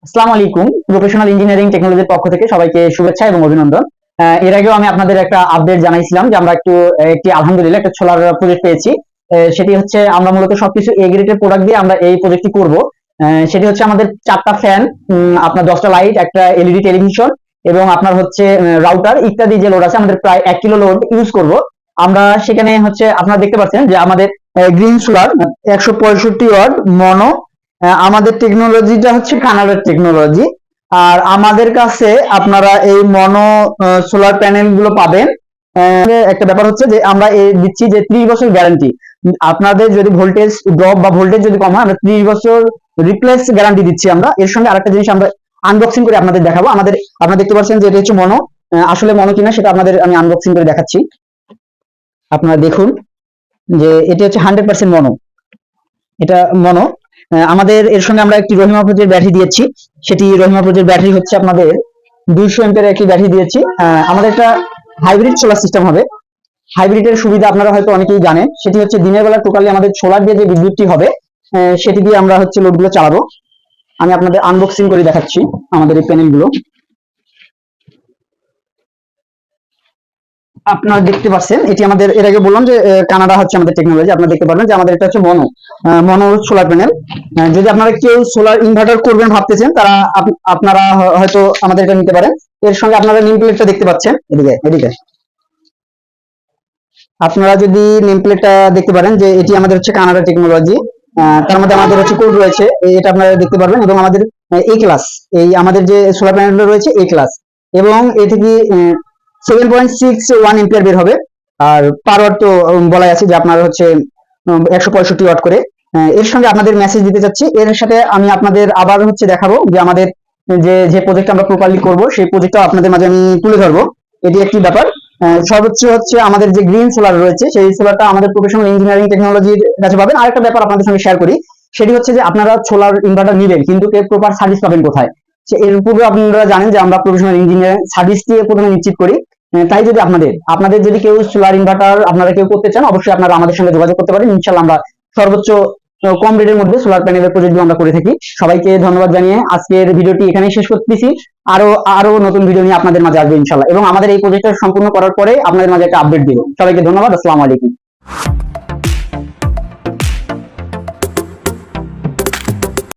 আসসালামু আলাইকুম। Professional engineering টেকনোলজির পক্ষ থেকে সবাইকে শুভেচ্ছা এবং অভিনন্দন। এর আগেও আমি আপনাদের একটা আপডেট জানাইছিলাম যে আমরা একটি আলহামদুলিল্লাহ একটা সোলার প্রজেক্ট পেয়েছি। সেটি হচ্ছে আমরা মূলত সবকিছু এ গ্রেডের প্রোডাক্ট দিয়ে আমরা এই প্রজেক্টটি করব। সেটি হচ্ছে আমাদের 4টা ফ্যান, আপনার 10টা লাইট, একটা এলইডি টেলিভিশন এবং আপনার হচ্ছে রাউটার ইত্যাদি যে লোড আছে, আমাদের প্রায় 1 কিলো লোড ইউজ করব আমরা। সেখানে হচ্ছে আপনারা দেখতে পাচ্ছেন যে আমাদের গ্রিন সোলার 165 ওয়াট মনো। আমাদের টেকনোলজিটা হচ্ছে কানাডার টেকনোলজি। আর আমাদের কাছে আপনারা এই মনো সোলার প্যানেল গুলো পাবেন। একটা ব্যাপার হচ্ছে যে আমরা দিচ্ছি যে 30 বছর গ্যারান্টি। আপনাদের যদি ভোল্টেজ ড্রপ বা ভোল্টেজ যদি কম হয়, আমরা 30 বছর রিপ্লেস গ্যারান্টি দিচ্ছি আমরা। এর সঙ্গে আরেকটা জিনিস আমরা আনবক্সিং করে আপনাদের দেখাবো। আপনারা দেখতে পাচ্ছেন যে এটা হচ্ছে মনো। আসলে মনো কিনা সেটা আপনাদের আমি আনবক্সিং করে দেখাচ্ছি। আপনারা দেখুন যে এটা হচ্ছে 100% মনো। এটা মনো। আমাদের এর সঙ্গে আমরা একটি রহিমা প্রজের ব্যাটারি দিয়েছি। সেটি রহিমা প্রজের ব্যাটারি হচ্ছে আপনাদের 200 এম্পিয়ারের একটি ব্যাটারি দিয়েছি। আমাদের একটা হাইব্রিড সোলার সিস্টেম হবে। হাইব্রিডের সুবিধা আপনারা হয়তো অনেকেই জানেন। সেটি হচ্ছে দিনের বেলা টোটালি আমাদের সোলার দিয়ে যে বিদ্যুৎটি হবে, সেটি দিয়ে আমরা হচ্ছে লোডগুলো চালাবো। আমি আপনাদের আনবক্সিং করে দেখাচ্ছি আমাদের এই প্যানেলগুলো। আপনারা দেখতে পাচ্ছেন এটি আমাদের, এর আগে বললাম যে কানাডা হচ্ছে আমাদের টেকনোলজি। আপনারা দেখতে পারবেন যে আমাদের এটা হচ্ছে মনো সোলার প্যানেল। যদি আপনারা কেউ সোলার ইনভার্টার করবেন ভাবতেছেন, তারা আপনারা হয়তো আমাদের এটা নিতে পারেন। এর সঙ্গে আপনারা নেম প্লেটটা দেখতে পাচ্ছেন, এদিকে এদিকে আপনারা যদি নেম প্লেটটা দেখতে পারেন যে এটি আমাদের হচ্ছে কানাডা টেকনোলজি। তার মধ্যে আমাদের হচ্ছে কোড রয়েছে, এটা আপনারা দেখতে পারবেন। এবং আমাদের এ ক্লাস, এই আমাদের যে সোলার প্যানেলটা রয়েছে এ ক্লাস, এবং এ থেকে 7.61 এম্পিয়ার বের হবে। আর পার ওয়াট তো বলাই আছে যে আপনার হচ্ছে 165 ওয়াট করে। এর সঙ্গে আপনাদের মেসেজ দিতে চাচ্ছি। এর সাথে আমি আপনাদের আবার হচ্ছে দেখাবো যে আমাদের যে প্রজেক্ট আমরা প্রপারলি করব, সেই প্রজেক্টটা আপনাদের মাঝে আমি তুলে ধরবো। এটি একটি ব্যাপার। সর্বোচ্চ হচ্ছে আমাদের যে গ্রিন সোলার রয়েছে, সেই সোলারটা আমাদের প্রফেশনাল ইঞ্জিনিয়ারিং টেকনোলজির কাছে পাবেন। আরেকটা ব্যাপার আপনাদের সঙ্গে শেয়ার করি, সেটি হচ্ছে যে আপনারা সোলার ইনভার্টার নিবেন, কিন্তু প্রপার সার্ভিস পাবেন কোথায়? এর পূর্বে আপনারা জানেন যে আমরা প্রফেশনাল ইঞ্জিনিয়ারিং সার্ভিস দিয়ে প্রথমে নিশ্চিত করি। তাই যদি আপনাদের যদি কেউ সোলার ইনভার্টার আপনারা কেউ করতে চান, অবশ্যই আপনারা আমাদের সঙ্গে যোগাযোগ করতে পারেন। ইনশাআল্লাহ আমরা সর্বোচ্চ কম রেটের মধ্যে সোলার প্যানেলের প্রজেক্টগুলো আমরা করে থাকি। সবাইকে ধন্যবাদ জানিয়ে আজকের ভিডিওটি এখানেই শেষ করতেছি। আরো নতুন ভিডিও নিয়ে আপনাদের মাঝে আসবে ইনশাআল্লাহ, এবং আমাদের এই প্রজেক্টটা সম্পূর্ণ করার পরে আপনাদের মাঝে একটা আপডেট দিব। সবাইকে ধন্যবাদ। আসসালামু আলাইকুম।